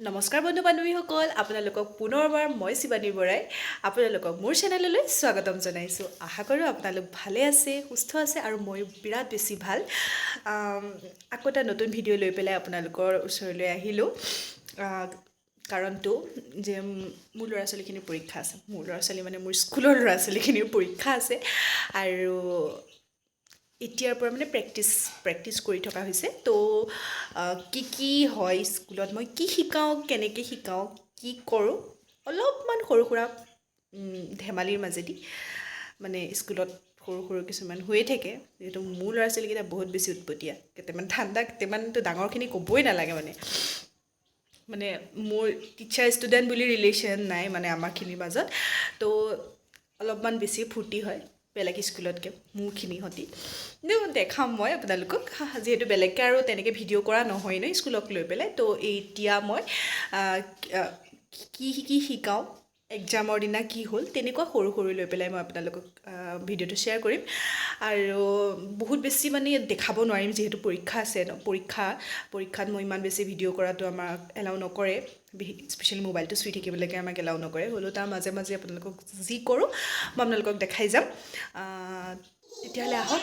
নমস্কাৰ বন্ধু বান্ধৱীসকল, আপোনালোকক পুনৰবাৰ মই শিৱানী বৰাই আপোনালোকক মোৰ চেনেললৈ স্বাগতম জনাইছোঁ। আশা কৰোঁ আপোনালোক ভালে আছে, সুস্থ আছে আৰু মই বিৰাট বেছি ভাল। আকৌ এটা নতুন ভিডিঅ' লৈ পেলাই আপোনালোকৰ ওচৰলৈ আহিলোঁ। কাৰণটো যে মোৰ ল'ৰা ছোৱালীখিনিৰ পৰীক্ষা আছে। মোৰ ল'ৰা ছোৱালী মানে মোৰ স্কুলৰ ল'ৰা ছোৱালীখিনিৰ পৰীক্ষা আছে আৰু এতিয়াৰ পৰা মানে প্ৰেক্টিছ কৰি থকা হৈছে। তো কি হয় স্কুলত, মই কি শিকাওঁ, কেনেকৈ শিকাওঁ, কি কৰোঁ, অলপমান সৰু সুৰা ধেমালিৰ মাজেদি মানে স্কুলত সৰু কিছুমান হৈয়ে থাকে। যিহেতু মোৰ ল'ৰা ছোৱালীকেইটা বহুত বেছি উৎপতীয়া, কেইটামান ঠাণ্ডা, কেইটামানতো ডাঙৰখিনি ক'বই নালাগে। মানে মোৰ টিচাৰ ষ্টুডেণ্ট বুলি ৰিলেশ্যন নাই মানে আমাৰখিনিৰ মাজত। তো অলপমান বেছি ফূৰ্তি হয় বেলেগ স্কুলতকৈ মোৰখিনিৰ সৈতে। কিন্তু দেখাম মই আপোনালোকক, যিহেতু বেলেগকৈ আৰু তেনেকৈ ভিডিঅ' কৰা নহয় ন স্কুলক লৈ পেলাই। তো এতিয়া মই কি শিকাওঁ, এক্সামৰ দিনা কি হ'ল, তেনেকুৱা সৰু লৈ পেলাই মই আপোনালোকক ভিডিঅ'টো শ্বেয়াৰ কৰিম। আৰু বহুত বেছি মানে দেখাব নোৱাৰিম, যিহেতু পৰীক্ষা আছে ন। পৰীক্ষাত মই ইমান বেছি ভিডিঅ' কৰাটো আমাক এলাউ নকৰে, স্পেচিয়েলি মোবাইলটো চুই থাকিবলৈকে আমাক এলাউ নকৰে। হ'লেও তাৰ মাজে মাজে আপোনালোকক যি কৰোঁ মই আপোনালোকক দেখাই যাম। তেতিয়াহ'লে আহক।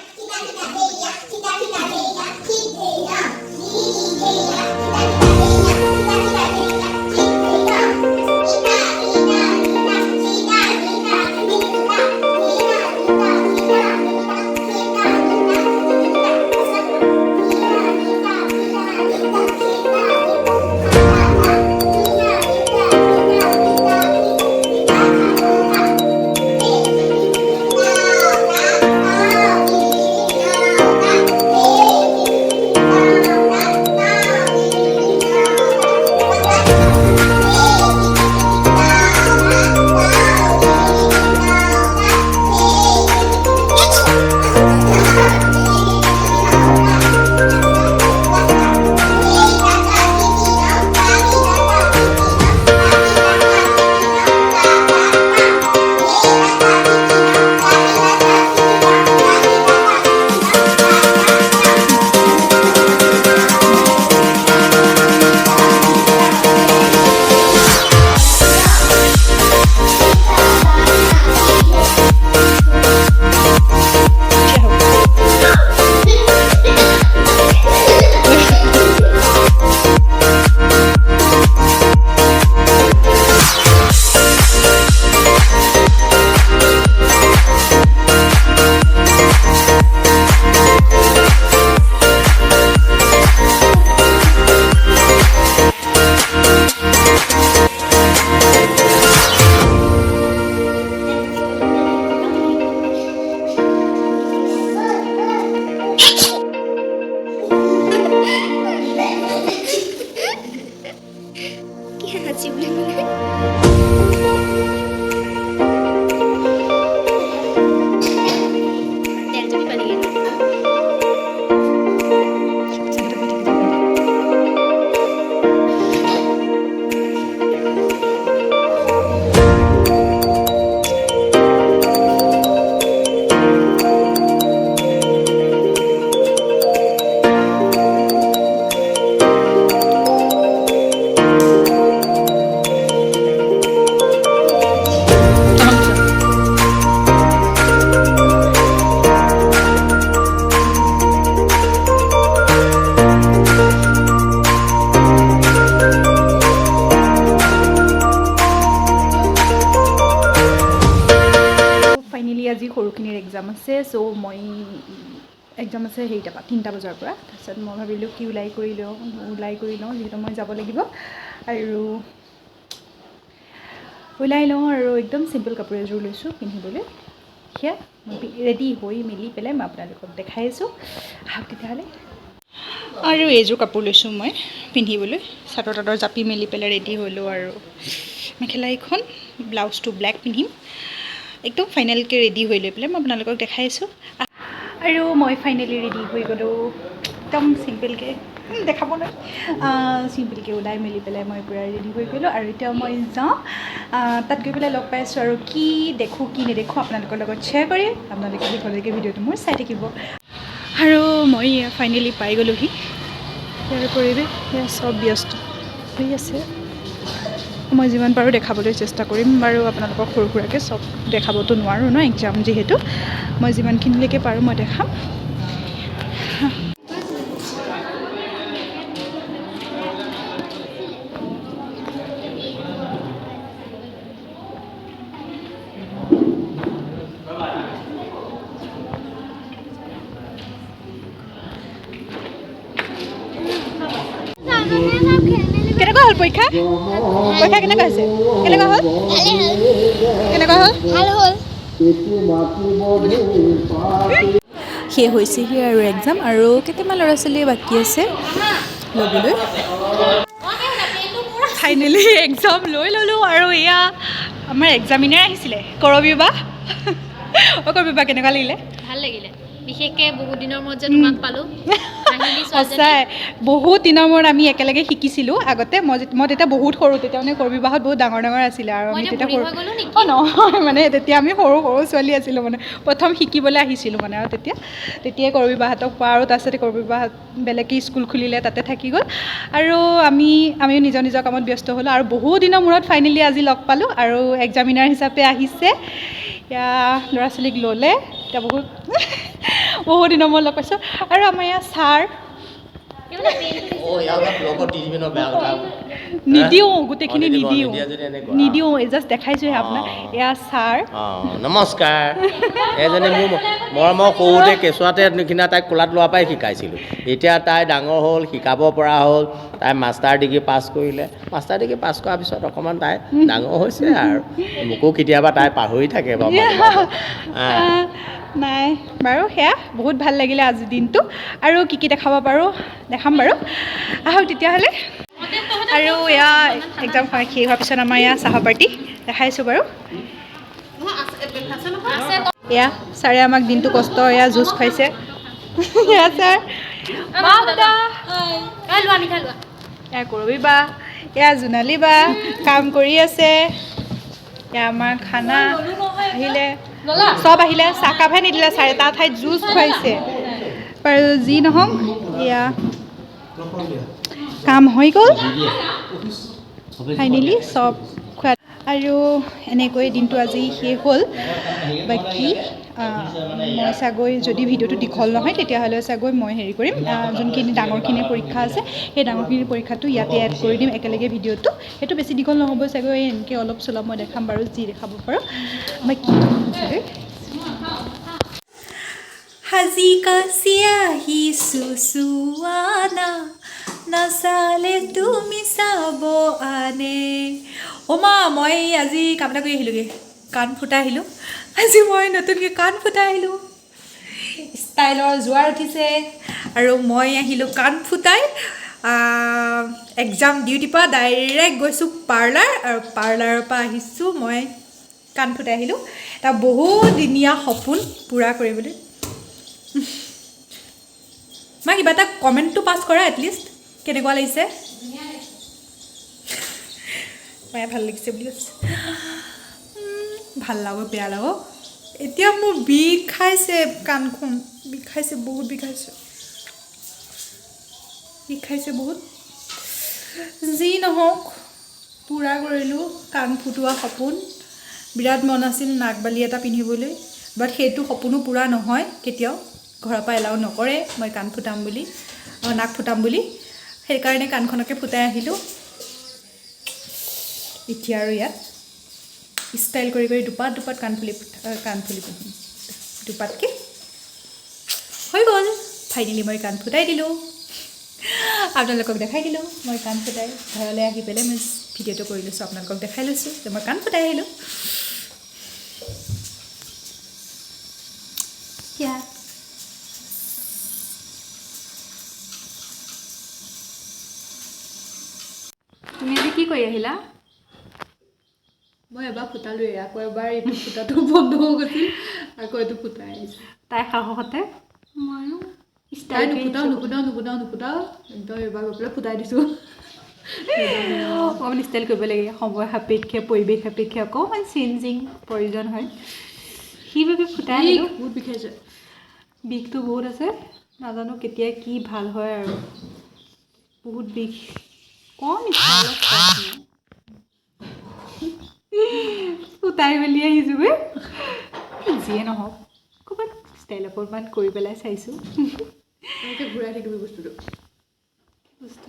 আজি সৰুখিনিৰ এক্সাম আছে। চ' মই এক্সাম আছে 3টা বজাৰ পৰা। তাৰপিছত মই ভাবিলোঁ কি ওলাই কৰি লওঁ, যিহেতু মই যাব লাগিব। আৰু ওলাই লওঁ আৰু একদম চিম্পল কাপোৰ এযোৰ লৈছোঁ পিন্ধিবলৈ। সেয়া ৰেডি হৈ মেলি পেলাই মই আপোনালোকক দেখাই আছোঁ। আহক তেতিয়াহ'লে। আৰু এইযোৰ কাপোৰ লৈছোঁ মই পিন্ধিবলৈ, চাদৰ তাদৰ জাপি মেলি পেলাই ৰেডি হ'লোঁ। আৰু মেখেলা এইখন, ব্লাউজটো ব্লেক পিন্ধিম। একদম ফাইনেলকৈ ৰেডি হৈ লৈ পেলাই মই আপোনালোকক দেখাই আছোঁ। আৰু মই ফাইনেলি ৰেডি হৈ গ'লোঁ, একদম চিম্পলকৈ দেখাব নোৱাৰি, চিম্পলকৈ ওলাই মেলি পেলাই মই পূৰা ৰেডি হৈ গ'লোঁ। আৰু এতিয়া মই যাওঁ, তাত গৈ পেলাই লগ পাই আছোঁ। আৰু কি দেখোঁ কি নেদেখোঁ আপোনালোকৰ লগত শ্বেয়াৰ কৰিম। আপোনালোকে শেষলৈকে ভিডিঅ'টো মোৰ চাই থাকিব। আৰু মই ফাইনেলি পাই গ'লোহি। ইয়াৰ পৰিৱেশ চব ব্যস্ত হৈ আছে। মই যিমান পাৰোঁ দেখাবলৈ চেষ্টা কৰিম বাৰু আপোনালোকক সৰু সুৰাকৈ চব দেখাবতো নোৱাৰোঁ ন এক্সাম যিহেতু মই যিমানখিনিলৈকে পাৰোঁ মই দেখাম কেনেকুৱা হ'ল পৰীক্ষা পৰীক্ষা কেনেকুৱা হৈছে কেনেকুৱা হ'ল কেনেকুৱা হ'ল ভাল হ'ল শেষ হৈছেহি আৰু এক্সাম আৰু কেইটামান ল'ৰা ছোৱালী বাকী আছে ল'বলৈ ফাইনেলি এক্সাম লৈ ল'লোঁ আৰু এয়া আমাৰ এক্সামিনাৰ আহিছিলে কৰবী বা কৰবী বা কেনেকুৱা লাগিলে ভাল লাগিলে বিশেষকৈ বহুত দিনৰ মূৰত যে তোমাক পালোঁ সঁচাই বহুত দিনৰ মূৰত আমি একেলগে শিকিছিলোঁ আগতে মই তেতিয়া বহুত সৰু তেতিয়া মানে কৰবী বাহঁত বহুত ডাঙৰ ডাঙৰ আছিলে আৰু আমি তেতিয়া সৰু অঁ নহয় মানে তেতিয়া আমি সৰু সৰু ছোৱালী আছিলোঁ মানে প্ৰথম শিকিবলৈ আহিছিলোঁ মানে আৰু তেতিয়াই কৰবী বাহঁতক পোৱা আৰু তাৰপিছতে কৰবী বাহঁত বেলেগকৈ স্কুল খুলিলে তাতে থাকি গ'ল আৰু আমিও নিজৰ নিজৰ কামত ব্যস্ত হ'লোঁ আৰু বহুত দিনৰ মূৰত ফাইনেলি আজি লগ পালোঁ আৰু এক্সামিনাৰ হিচাপে আহিছে এতিয়া ল'ৰা ছোৱালীক ল'লে এতিয়া বহুত দিনৰ মূৰত লগ পাইছোঁ আৰু আমাৰ ইয়াৰ ছাৰ নিদিওঁ গোটেইখিনি নিদিওঁ জাষ্ট দেখাইছোঁহে আপোনাক এয়া ছাৰ নমস্কাৰ এজনী মই সৰুতে কেঁচুৱাতে নিচিনা তাইক কোলাত লোৱাৰ পৰাই শিকাইছিলোঁ এতিয়া তাই ডাঙৰ হ'ল শিকাব পৰা হ'ল তাই মাষ্টাৰ ডিগ্ৰী পাছ কৰিলে মাষ্টাৰ ডিগ্ৰী পাছ কৰাৰ পিছত অকণমান তাই ডাঙৰ হৈছে আৰু মোকো কেতিয়াবা তাই পাহৰি থাকে বাৰু নাই বাৰু সেয়া বহুত ভাল লাগিলে আজিৰ দিনটো আৰু কি দেখাব পাৰোঁ দেখাম বাৰু আহক তেতিয়াহ'লে আৰু এয়া এক্সাম শেষ হোৱাৰ পিছত আমাৰ এয়া চাহ পাৰ্টি দেখাইছোঁ বাৰু এয়া ছাৰে আমাক দিনটো কষ্ট এয়া জুচ খুৱাইছে এয়া ছাৰ এয়া কৰবী বা এয়া জোনালী বা কাম কৰি আছে এয়া আমাৰ খানা আহিলে চব আহিলে চাহকাপহে নিদিলে ছাৰে তাৰ ঠাইত জুচ খুৱাইছে বাৰু যি নহওক এয়া কাম হৈ গ'ল ফাইনেলি চব খোৱা আৰু এনেকৈ দিনটো আজি শেষ হ'ল বাকী মই চাগৈ যদি ভিডিঅ'টো দীঘল নহয় তেতিয়াহ'লে চাগৈ মই হেৰি কৰিম যোনখিনি ডাঙৰখিনি পৰীক্ষা আছে সেই ডাঙৰখিনি পৰীক্ষাটো ইয়াতে এড কৰি দিম একেলগে ভিডিঅ'টো সেইটো বেছি দীঘল নহ'ব চাগৈ এনেকৈ অলপ চলপ মই দেখাম বাৰু যি দেখাব পাৰোঁ বাকী চাগৈ সাজি কাচি আহিছোঁ চুৱানা নাচালে তুমি চাব আনে মা মই আজি কাম এটা কৰি আহিলোঁগৈ কাণ ফুটাই আহিলোঁ আজি মই নতুনকৈ কাণ ফুটাই আহিলোঁ ষ্টাইলৰ জোৱাৰ উঠিছে আৰু মই আহিলোঁ কাণ ফুটাই এক্সাম ডিউটিৰ পৰা ডাইৰেক্ট গৈছোঁ পাৰ্লাৰ আৰু পাৰ্লাৰৰ পৰা আহিছোঁ মই কাণ ফুটাই আহিলোঁ এটা বহুদিনীয়া সপোন পূৰা কৰিবলৈ মই কিবা এটা কমেণ্টটো পাছ কৰা এটলিষ্ট কেনেকুৱা লাগিছে মই ভাল লাগিছে বুলি কৈছে ভাল লাগক বেয়া লাগক এতিয়া মোৰ বিষাইছে কাণখন বিষাইছে বহুত বিষাইছে বহুত যি নহওক পূৰা কৰিলোঁ কাণ ফুটোৱা সপোন বিৰাট মন আছিল নাকবালি এটা পিন্ধিবলৈ বাট সেইটো সপোনো পূৰা নহয় কেতিয়াও ঘৰৰ পৰা এলাউ নকৰে মই কাণ ফুটাম বুলি নাক ফুটাম বুলি সেইকাৰণে কাণখনকে ফুটাই আহিলোঁ এতিয়া আৰু ইয়াত ষ্টাইল কৰি দুপাত কাণফুলি পিন্ধিম দুপাতকৈ হৈ গ'ল ফাইনেলি মই কাণ ফুটাই দিলোঁ আপোনালোকক দেখাই দিলোঁ মই কাণ ফুটাই ঘৰলৈ আহি পেলাই মই ভিডিঅ'টো কৰি লৈছোঁ আপোনালোকক দেখাই লৈছোঁ যে মই কাণ ফুটাই আহিলোঁ তুমি আজি কি কৰি আহিলা মই এবাৰ ফুটালোঁ আকৌ এবাৰ এইটো ফুটাটো বন্ধ হৈ গৈছিল আকৌ এইটো ফুটাই আহিছোঁ তাই সাহসতে ময়ো ষ্টাইল নুফুটাও একদম এবাৰ গৈ পেলাই ফুটাই দিছোঁ অকণমান ষ্টাইল কৰিব লাগে সময় সাপেক্ষে পৰিৱেশ সাপেক্ষে অকণমান চেঞ্জিং প্ৰয়োজন হয় সেইবাবে ফুটাই আহিলোঁ বহুত বিষাইছে বিষটো বহুত আছে নাজানো কেতিয়া কি ভাল হয় আৰু বহুত বিষ কম যিয়ে নহওক ক'ৰবাত ষ্টাইল অকণমান কৰি পেলাই চাইছোঁ ঘূৰাই থাকিবি বস্তুটো বস্তু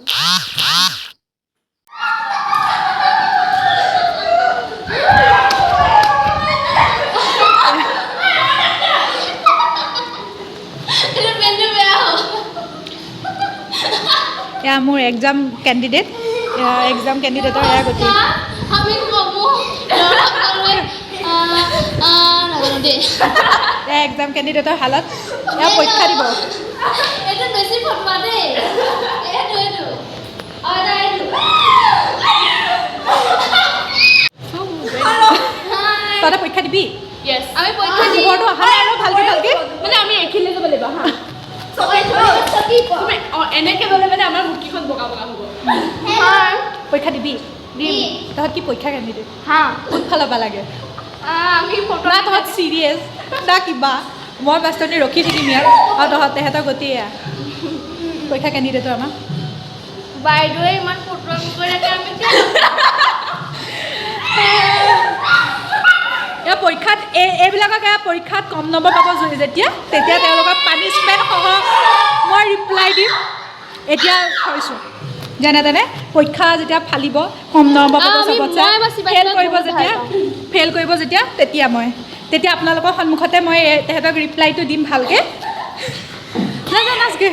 এয়া মোৰ এক্সাম কেণ্ডিডেটৰ এয়া গতি এয়া এক্সাম কেণ্ডিডেটৰ হালত এয়া পৰীক্ষা দিব তহঁতে পৰীক্ষা দিবি খবৰটো অহা নাই আৰু ভালকৈ মানে আমি এখিলে যাব লাগিব হা এনেকে গ'লে মানে আমাৰ মুখীখন বগা বগা হ'ব পৰীক্ষা দিবি তহঁত কি পৰীক্ষা কেণ্ডিডেট হা কোনফালৰ পৰা লাগে আমি ফটো না তহঁত চিৰিয়াছ না কিবা মই বাস্তৱতে ৰখি থাকিম ইয়াত আৰু তেহেঁতৰ গতি এয়া পৰীক্ষা কেণ্ডিডেটৰ আমাৰ বাইদেৱে ইমান ফটো কৰি থাকে আমি এয়া পৰীক্ষাত এইবিলাকক পৰীক্ষাত কম নম্বৰ পাব তেতিয়া তেওঁলোকক পানিছমেণ্ট সহ মই ৰিপ্লাই দিম এতিয়া থৈছোঁ যেনে তেনে পৰীক্ষা যেতিয়া ফালিব কম নম্বৰ পাব চবতছে ফেইল কৰিব যেতিয়া তেতিয়া আপোনালোকৰ সন্মুখতে মই তেহেঁতক ৰিপ্লাইটো দিম ভালকৈ নাচগে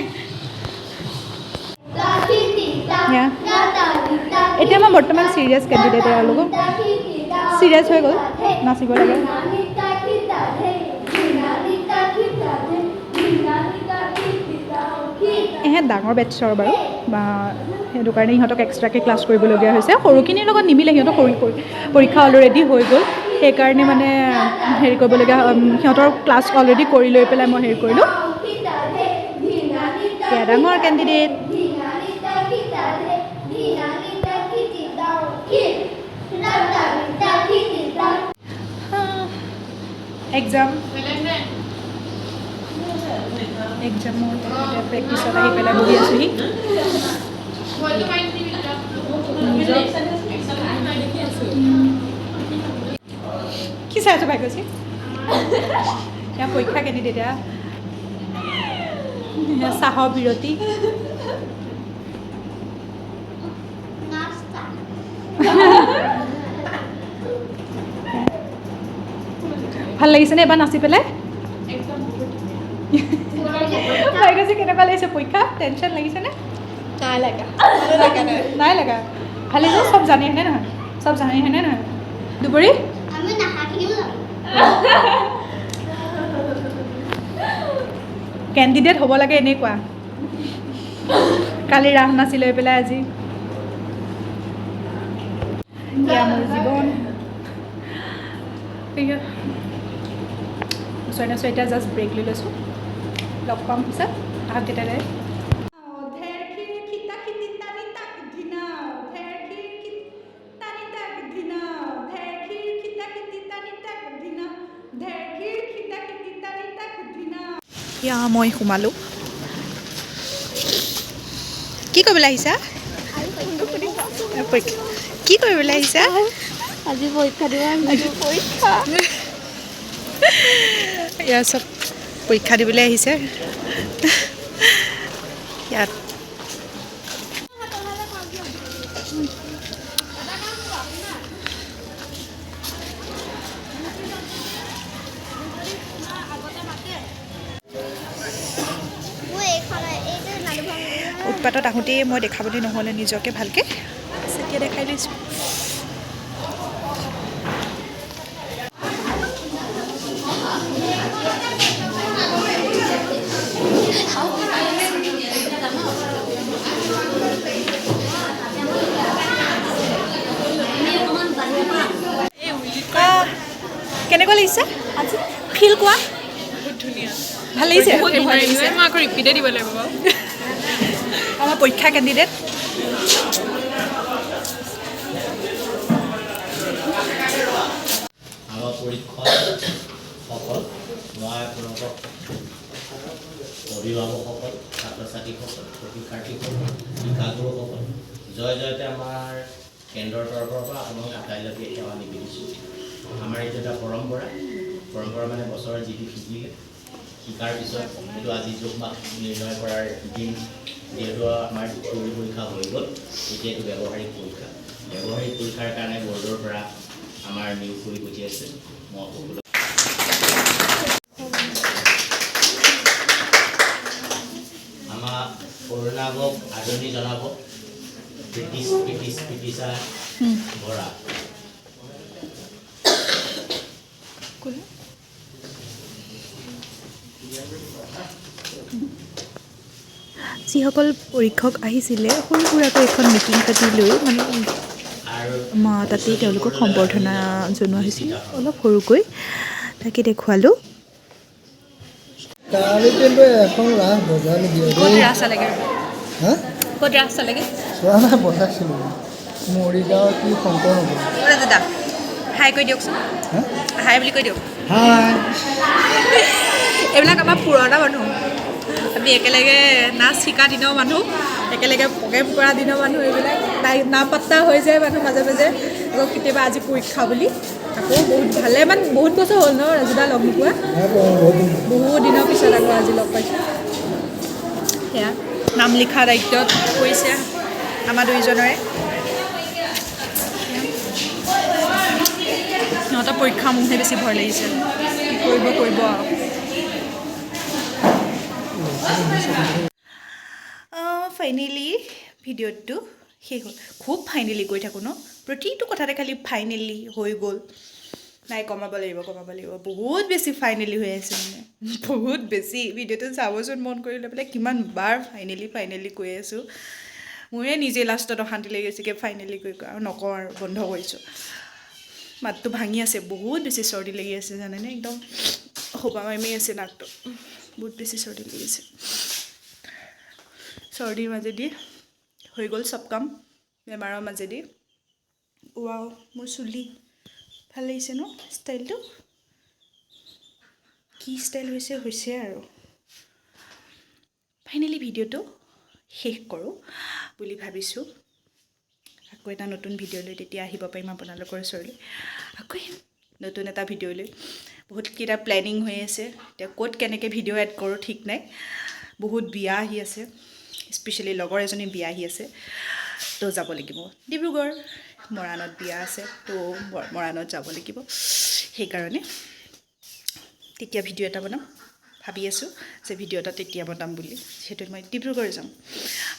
এতিয়া মই বৰ্তমান চিৰিয়াছ কেণ্ডিডেট এওঁলোকক চিৰিয়াছ হৈ গ'ল নাচিব লাগে এহেঁত ডাঙৰ বেটছৰ বাৰু বা সেইটো কাৰণে ইহঁতক এক্সট্ৰাকৈ ক্লাছ কৰিবলগীয়া হৈছে সৰুখিনিৰ লগত নিমিলে সিহঁতৰ পৰীক্ষা অলৰেডি হৈ গ'ল সেইকাৰণে মানে হেৰি কৰিবলগীয়া সিহঁতৰ ক্লাছ অলৰেডি কৰি লৈ পেলাই মই হেৰি কৰিলোঁ এয়া ডাঙৰ কেণ্ডিডেট এক্সামৰ প্ৰেক্টিছত আহি পেলাই বহি আছোঁহি কি চাই আছোঁ ভাই কৈছে এয়া পৰীক্ষা কেণ্ডিডেট এয়া চাহৰ বিৰতি ভাল লাগিছেনে এবাৰ নাচি পেলাই ভাই কৈছে কেনেকুৱা লাগিছে পৰীক্ষা টেনশ্যন লাগিছেনে নাই লগা ভালেই যে চব জানে হয়নে নহয় দুবৰী কেণ্ডিডেট হ'ব লাগে এনেকুৱা কালি ৰাস নাচি লৈ পেলাই আজি এয়া মোৰ জীৱন এতিয়া জাষ্ট ব্ৰেক লৈ লৈছোঁ লগ পাম পিছত আগকেইটালৈ এতিয়া মই সোমালোঁ কি কৰিবলৈ আহিছা কি কৰিবলৈ আহিছা আজি পৰীক্ষা দিব ইয়াৰ চব পৰীক্ষা দিবলৈ আহিছে ইয়াত উৎপাতত আহোঁতেই মই দেখাবলৈ নহ'লে নিজকে ভালকৈ এতিয়া দেখাই লৈছোঁ কেনেকুৱা লাগিছে আজি ফিল কোৱা বহুত ধুনীয়া ভাল লাগিছে মই আকৌ ৰিপিটে দিব লাগিব বাৰু আমাৰ পৰীক্ষা কেণ্ডিডেট আমাৰ পৰীক্ষকসকল মই আপোনালোকক অভিভাৱকসকল ছাত্ৰ ছাত্ৰীসকল শিক্ষাৰ্থীসকল শিক্ষাগুৰুসকল জয় জয়তে আমাৰ কেন্দ্ৰৰ তৰফৰ পৰা আপোনালোক কাইলৈকে সেৱা নিবেদিছোঁ আমাৰ এইটো এটা পৰম্পৰা পৰম্পৰা মানে বছৰৰ যিটো শিকিলে শিকাৰ পিছত এইটো আজি যোগমাক নিৰ্ণয় কৰাৰ দিন যিহেতু আমাৰ থিয়ৰী পৰীক্ষা হৈ গ'ল এতিয়া এইটো ব্যৱহাৰিক পৰীক্ষাৰ কাৰণে বৰ্ডৰ পৰা আমাৰ নিয়োগ কৰি পঠিয়াইছে মই সকলো আমাক অৰুণাবক আদৰণি জনাব প্ৰীতিশা বৰা যিসকল পৰীক্ষক আহিছিলে সৰু সুৰাকৈ এখন মিটিং পাতি লৈ মানে তাতেই তেওঁলোকক সম্বৰ্ধনা জনোৱা হৈছিল অলপ সৰুকৈ তাকে দেখুৱালোঁ কিন্তু এখন ৰাস বজালো দিয়ে ক'ত ৰাস চালেগৈ হা ক'ত ৰাস চালেগৈ চোৱা নাই বজাইছিলোঁ মৰিগাঁৱৰ কি শংকৰ নগৰ দাদা হাই কৈ দিয়কচোন হা হাই বুলি কৈ দিয়ক হাই এইবিলাক আমাৰ পুৰণা মানুহ আমি একেলগে নাচ শিকা দিনৰ মানুহ একেলগে প্ৰগ্ৰেম কৰা দিনৰ মানুহ এইবিলাক নাম পাত্তা হৈ যায় মানুহ মাজে মাজে আকৌ কেতিয়াবা আজি পৰীক্ষা বুলি আকৌ বহুত বছৰ হ'ল ন ৰাজুদা লগ নোপোৱা বহুত দিনৰ পিছত আকৌ আজি লগ পাইছোঁ সেয়া নাম লিখা দায়িত্বত কৰিছে আমাৰ দুইজনৰে সিহঁতৰ পৰীক্ষা মোৰহে বেছি ভয় লাগিছে কি কৰিব আৰু ফাইনেলি ভিডিঅ'টো শেষ হ'ল খুব ফাইনেলি কৈ থাকোঁ ন প্ৰতিটো কথাতে খালি ফাইনেলি হৈ গ'ল নাই কমাব লাগিব বহুত বেছি ফাইনেলি হৈ আছে মানে বহুত বেছি ভিডিঅ'টো চাবচোন মন কৰি লৈ পেলাই কিমান বাৰ ফাইনেলি কৈ আছোঁ মোৰে নিজে লাষ্টত অশান্তি লাগি গৈছে ফাইনেলি কৈ আৰু নকওঁ আৰু বন্ধ কৰিছোঁ মাতটো ভাঙি আছে বহুত বেছি চৰ্দি লাগি আছে জানেনে একদম সোপা মাৰি আছে নাকটো বহুত বেছি চৰ্দি লাগিছে চৰ্দিৰ মাজেদি হৈ গ'ল চব কাম বেমাৰৰ মাজেদি ৱাও মোৰ চুলি ভাল লাগিছে ন ষ্টাইলটো কি ষ্টাইল হৈছে আৰু ফাইনেলি ভিডিঅ'টো শেষ কৰোঁ বুলি ভাবিছোঁ আকৌ এটা নতুন ভিডিঅ' লৈ তেতিয়া আহিব পাৰিম আপোনালোকৰ ওচৰলৈ আকৌ নতুন এটা ভিডিঅ' লৈ বহুতকেইটা প্লেনিং হৈ আছে এতিয়া ক'ত কেনেকৈ ভিডিঅ' এড কৰোঁ ঠিক নাই বহুত বিয়া আহি আছে স্পেচিয়েলি লগৰ এজনী বিয়া আহি আছে তো যাব লাগিব ডিব্ৰুগড় মৰাণত বিয়া আছে তো মৰাণত যাব লাগিব সেইকাৰণে তেতিয়া ভিডিঅ' এটা বনাম ভাবি আছোঁ যে ভিডিঅ' এটা তেতিয়া বনাম বুলি যিহেতু মই ডিব্ৰুগড় যাম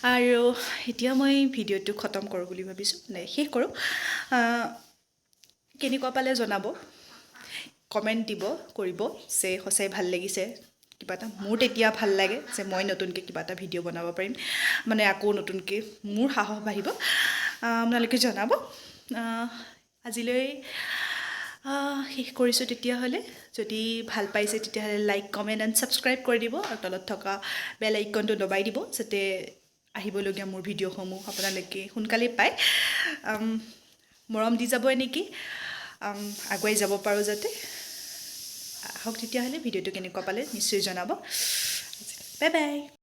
আৰু এতিয়া মই ভিডিঅ'টো খতম কৰোঁ বুলি ভাবিছোঁ শেষ কৰোঁ কেনেকুৱা পালে জনাব কমেণ্ট কৰিব যে সঁচাই ভাল লাগিছে কিবা এটা মোৰ তেতিয়া ভাল লাগে যে মই নতুনকৈ কিবা এটা ভিডিঅ' বনাব পাৰিম মানে আকৌ নতুনকৈ মোৰ সাহস বাঢ়িব আপোনালোকে জনাব আজিলৈ শেষ কৰিছোঁ তেতিয়াহ'লে যদি ভাল পাইছে তেতিয়াহ'লে লাইক কমেণ্ট এণ্ড ছাবস্ক্ৰাইব কৰি দিব আৰু তলত থকা বেল আইকনটো দবাই দিব যাতে আহিবলগীয়া মোৰ ভিডিঅ'সমূহ আপোনালোকে সোনকালেই পায় মৰম দি যাব এনেকৈ আগুৱাই যাব পাৰোঁ যাতে আহক তেতিয়াহ'লে ভিডিঅ'টো কেনেকুৱা পালে নিশ্চয় জনাব বাই বাই